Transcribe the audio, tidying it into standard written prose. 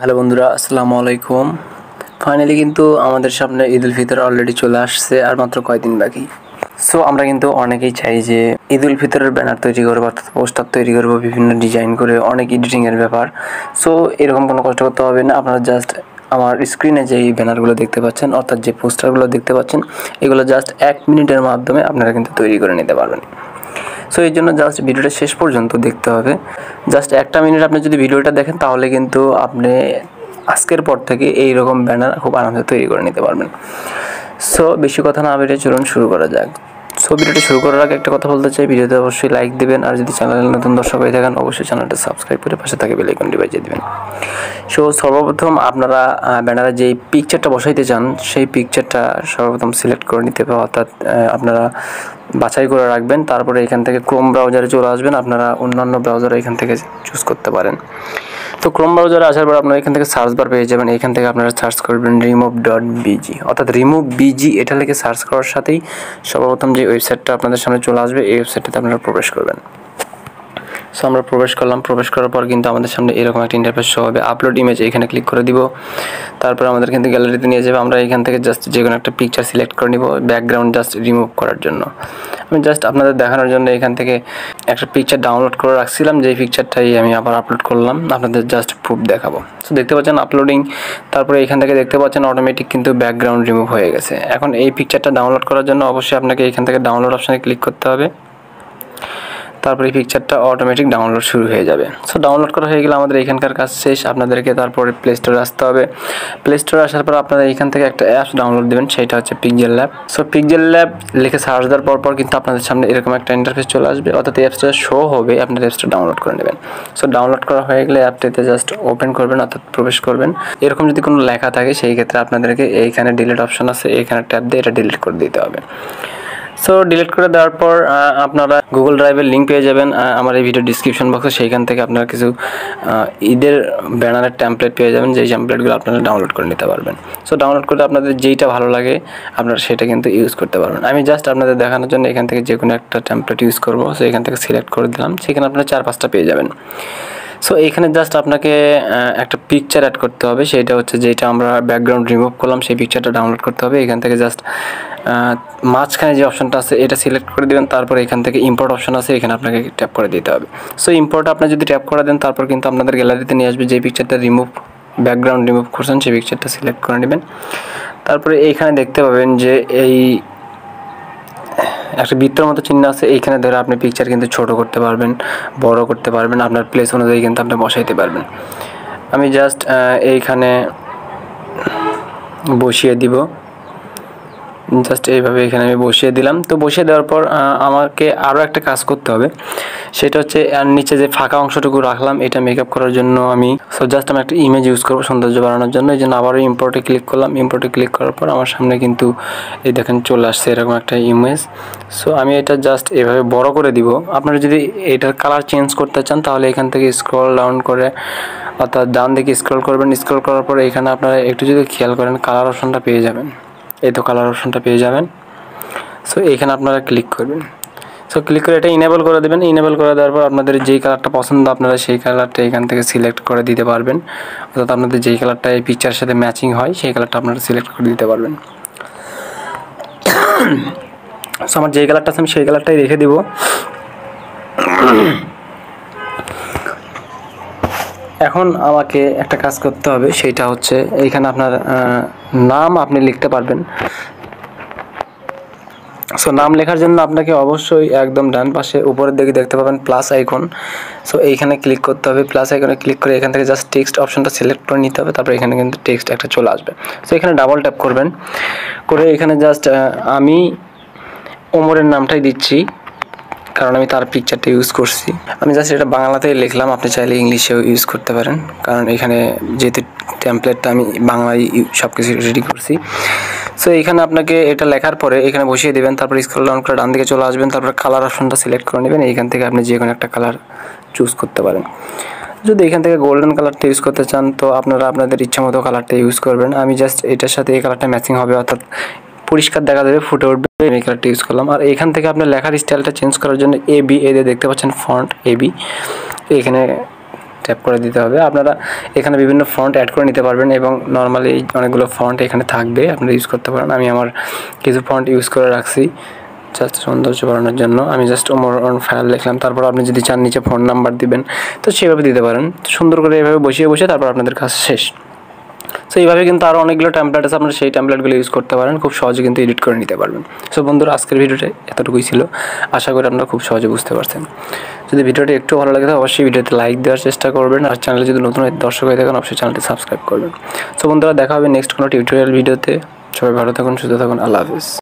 Hello বন্ধুরা, আসসালামু আলাইকুম। ফাইনালি কিন্তু আমাদের সামনে ঈদ উল ফিতর অলরেডি চলে আসছে, আর মাত্র কয়েকদিন বাকি। সো আমরা কিন্তু অনেকেই চাই যে ঈদ উল ফিতরের ব্যানার তৈরি করবো, অর্থাৎ পোস্টার তৈরি করবো বিভিন্ন ডিজাইন করে, অনেক এডিটিংয়ের ব্যাপার। সো এরকম কোনো কষ্ট করতে হবে না, আপনারা জাস্ট আমার স্ক্রিনে যে এই ব্যানারগুলো দেখতে পাচ্ছেন, অর্থাৎ যে পোস্টারগুলো দেখতে পাচ্ছেন, এগুলো জাস্ট 1 মিনিটের মাধ্যমে আপনারা কিন্তু তৈরি করে নিতে পারবেন। সো এই জন্য জাস্ট ভিডিওটা শেষ পর্যন্ত দেখতে হবে। জাস্ট 1 মিনিট আপনি যদি ভিডিওটা দেখেন, তাহলে কিন্তু আপনি আজকের পর থেকে এইরকম ব্যানার খুব আরামসে তৈরি করে নিতে পারবেন। সো বেশি কথা না বেরিয়ে চলুন শুরু করা যাক। সো ভিডিওটি শুরু করার আগে একটা কথা বলতে চাই, ভিডিওতে অবশ্যই লাইক দেবেন, আর যদি চ্যানেলে নতুন দর্শক হয়ে থাকেন অবশ্যই চ্যানেলটা সাবস্ক্রাইব করে পাশে থাকে বেল আইকনটি বাজিয়ে দেবেন। সো সর্বপ্রথম আপনারা ব্যানারে যেই পিকচারটা বসাইতে চান সেই পিকচারটা সর্বপ্রথম সিলেক্ট করে নিতে হবে, অর্থাৎ আপনারা বাছাই করে রাখবেন। তারপরে এখান থেকে ক্রোম ব্রাউজারে চলে আসবেন, আপনারা অন্যান্য ব্রাউজারে এখান থেকে চুজ করতে পারেন। তো ক্রোম ব্রাউজারে আসার পর আপনারা এখান থেকে সার্চ বার পেয়ে যাবেন। এখান থেকে আপনারা সার্চ করবেন remove.bg, অর্থাৎ remove.bg এটা লিখে সার্চ করার সাথেই সর্বপ্রথম যে ওয়েবসাইটটা আপনাদের সামনে চলে আসবে, এই ওয়েবসাইটটাতে আপনারা প্রবেশ করবেন। সো আমরা প্রবেশ করলাম। প্রবেশ করার পর কিন্তু আমাদের সামনে এরকম একটা ইন্টারফেস শো হবে। আপলোড ইমেজ এখানে ক্লিক করে দিব। তারপর আমাদের কিন্তু গ্যালারিতে নিয়ে যাবে। আমরা এখান থেকে জাস্ট যে কোনো একটা পিকচার সিলেক্ট করে নিব ব্যাকগ্রাউন্ড জাস্ট রিমুভ করার জন্য। আমি জাস্ট আপনাদের দেখানোর জন্য এখান থেকে একটা পিকচার ডাউনলোড করে রাখছিলাম, যেই পিকচারটাই আমি আবার আপলোড করলাম, আপনাদের জাস্ট প্রুফ দেখাবো। সো দেখতে পাচ্ছেন আপলোডিং। তারপরে এখান থেকে দেখতে পাচ্ছেন অটোমেটিক কিন্তু ব্যাকগ্রাউন্ড রিমুভ হয়ে গেছে। এখন এই পিকচারটা ডাউনলোড করার জন্য অবশ্যই আপনাকে এখান থেকে ডাউনলোড অপশানে ক্লিক করতে হবে। তারপরে এই পিকচারটা অটোমেটিক ডাউনলোড শুরু হয়ে যাবে। সো ডাউনলোড করা হয়ে গেলে আমাদের এখানকার কাজ শেষ। আপনাদেরকে তারপরে প্লে স্টোরে আসতে হবে। প্লে স্টোরে আসার পর আপনারা এখান থেকে একটা অ্যাপস ডাউনলোড দেবেন, সেটা হচ্ছে pixel lab. So pixel lab লিখে সার্চ দেওয়ার পর কিন্তু আপনাদের সামনে এরকম একটা ইন্টারফেস চলে আসবে, অর্থাৎ অ্যাপসটা শো হবে, আপনার অ্যাপসটা ডাউনলোড করে নেবেন। সো ডাউনলোড করা হয়ে গেলে অ্যাপটিতে জাস্ট ওপেন করবেন, অর্থাৎ প্রবেশ করবেন। এরকম যদি কোনো লেখা থাকে সেই ক্ষেত্রে আপনাদেরকে এইখানে ডিলিট অপশন আছে, এইখানে ট্যাপ দিয়ে এটা ডিলিট করে দিতে হবে। সো ডিলিট করে দেওয়ার পর আপনারা গুগল ড্রাইভের লিঙ্ক পেয়ে যাবেন আমার এই ভিডিও ডিসক্রিপশন বক্সে। সেইখান থেকে আপনারা কিছু ঈদের ব্যানারের টেমপ্লেট পেয়ে যাবেন, যেই টেমপ্লেটগুলো আপনারা ডাউনলোড করে নিতে পারবেন। সো ডাউনলোড করে আপনাদের যেইটা ভালো লাগে আপনারা সেটা কিন্তু ইউজ করতে পারবেন। আমি জাস্ট আপনাদের দেখানোর জন্য এখান থেকে যে কোনো একটা টেমপ্লেট ইউজ করবো। সো এখান থেকে সিলেক্ট করে দিলাম, সেখানে আপনারা 4-5টা পেয়ে যাবেন। সো এইখানে জাস্ট আপনাকে একটা পিকচার অ্যাড করতে হবে, সেটা হচ্ছে যেটা আমরা ব্যাকগ্রাউন্ড রিমুভ করলাম সেই পিকচারটা ডাউনলোড করতে হবে। এখান থেকে জাস্ট মাঝখানে যে অপশনটা আছে এটা সিলেক্ট করে দেবেন। তারপরে এখান থেকে ইম্পোর্ট অপশন আছে, এখানে আপনাকে ট্যাপ করে দিতে হবে। সো ইম্পোর্ট আপনার যদি ট্যাপ করে দেন, তারপর কিন্তু আপনাদের গ্যালারিতে নিয়ে আসবে। যে পিকচারটা ব্যাকগ্রাউন্ড রিমুভ করছেন সেই পিকচারটা সিলেক্ট করে নেবেন। তারপরে এইখানে দেখতে পাবেন যে এই একটা বৃত্তের মতো চিহ্ন আছে, এইখানে ধরে আপনি পিকচার কিন্তু ছোট করতে পারবেন, বড় করতে পারবেন, আপনার প্লেস অনুযায়ী কিন্তু আপনি বসাইতে পারবেন। আমি জাস্ট এইখানে বসিয়ে দিব, জাস্ট এইভাবে এখানে আমি বসিয়ে দিলাম। তো বসিয়ে দেওয়ার পর আমাকে আরও একটা কাজ করতে হবে, সেটা হচ্ছে নিচে যে ফাঁকা অংশটুকু রাখলাম এটা মেকআপ করার জন্য আমি জাস্ট আমি একটা ইমেজ ইউজ করবো সৌন্দর্য বাড়ানোর জন্য। এই জন্য আবারও ইম্পোর্টে ক্লিক করলাম। ইম্পোর্টে ক্লিক করার পর আমার সামনে কিন্তু এই দেখেন চলে আসছে এরকম একটা ইমেজ। সো আমি এটা জাস্ট এভাবে বড় করে দিব। আপনারা যদি এটার কালার চেঞ্জ করতে চান তাহলে এখান থেকে স্ক্রল ডাউন করে, অর্থাৎ ডান দিকে স্ক্রল করবেন। স্ক্রল করার পরে এখানে আপনারা একটু যদি খেয়াল করেন কালার অপশনটা পেয়ে যাবেন, এই তো কালার অপশনটা পেয়ে যাবেন। সো এইখানে আপনারা ক্লিক করবেন। সো ক্লিক করে এটা ইনেবল করে দেবেন। ইনেবল করে দেওয়ার পর আপনাদের যেই কালারটা পছন্দ আপনারা সেই কালারটা এখান থেকে সিলেক্ট করে দিতে পারবেন, অর্থাৎ আপনাদের যেই কালারটা এই পিকচারের সাথে ম্যাচিং হয় সেই কালারটা আপনারা সিলেক্ট করে দিতে পারবেন। সো আমার যেই কালারটা আছে আমি সেই কালারটাই রেখে দিব। এখন আমাকে একটা কাজ করতে হবে, সেইটা হচ্ছে এইখানে আপনার নাম আপনি লিখতে পারবেন। সো নাম লেখার জন্য আপনাকে অবশ্যই একদম ডান পাশে উপরের দিকে দেখতে পাবেন প্লাস আইকন। সো এইখানে ক্লিক করতে হবে। প্লাস আইকনে ক্লিক করে এখান থেকে জাস্ট টেক্সট অপশনটা সিলেক্ট করে নিতে হবে। তারপর এখানে কিন্তু টেক্সট একটা চলে আসবে। সো এখানে ডাবল ট্যাপ করবেন, করে এখানে জাস্ট আমি ওমরের নামটাই দিচ্ছি, কারণ আমি তার পিকচারটা ইউজ করছি। আমি জাস্ট এটা বাংলাতেই লিখলাম, আপনি চাইলে ইংলিশেও ইউজ করতে পারেন, কারণ এখানে যেহেতু টেমপ্লেটটা আমি বাংলায় সব কিছু রেডি করছি। সো এখানে আপনাকে এটা লেখার পরে এখানে বসিয়ে দেবেন। তারপর স্ক্রল ডাউন করে ডান দিকে চলে আসবেন। তারপর কালার অপশনটা সিলেক্ট করে নেবেন। এইখান থেকে আপনি যে কোনো একটা কালার চুজ করতে পারেন। যদি এখান থেকে গোল্ডেন কালারটা ইউজ করতে চান তো আপনারা আপনাদের ইচ্ছা মতো কালারটা ইউজ করবেন। আমি জাস্ট এটার সাথে এই কালারটা ম্যাচিং হবে, অর্থাৎ পরিষ্কার দেখা যাবে, ফুটে উঠবে, এই কালারটা ইউজ করলাম। আর এখান থেকে আপনার লেখার স্টাইলটা চেঞ্জ করার জন্য এবি, এই দেখতে পাচ্ছেন ফন্ট এবি, এখানে ট্যাপ করে দিতে হবে। আপনারা এখানে বিভিন্ন ফন্ট অ্যাড করে নিতে পারবেন এবং নর্মালি অনেকগুলো ফন্ট এখানে থাকবে, আপনারা ইউজ করতে পারেন। আমি আমার কিছু ফন্ট ইউজ করে রাখছি জাস্ট সৌন্দর্য বাড়ানোর জন্য। আমি জাস্ট ওমর অন ফায়ার লিখলাম, তারপর আপনি যদি চান নিচে ফোন নাম্বার দিবেন তো সেভাবে দিতে পারেন। সুন্দর করে এভাবে বসিয়ে তারপর আপনাদের কাজ শেষ। সো এইভাবে কিন্তু আরও অনেকগুলো টেমপ্লেট আছে, আপনারা সেই টেমপ্লেটগুলো ইউজ করতে পারেন, খুব সহজে কিন্তু এডিট করে নিতে পারবেন। সো বন্ধুরা, আজকের ভিডিওটা এতটুকুই ছিল, আশা করি আপনারা খুব সহজে বুঝতে পারছেন। যদি ভিডিওটি একটু ভালো লাগে তাহলে অবশ্যই ভিডিওতে লাইক দেওয়ার চেষ্টা করবেন, আর চ্যানেলে যদি নতুন দর্শক হয়ে থাকেন অবশ্যই চ্যানেলটি সাবস্ক্রাইব করবেন। সো বন্ধুরা, দেখা হবে নেক্সট কোনো টিউটোরিয়াল ভিডিওতে। সবাই ভালো থাকুন, সুস্থ থাকুন, আল্লাহ হাফিজ।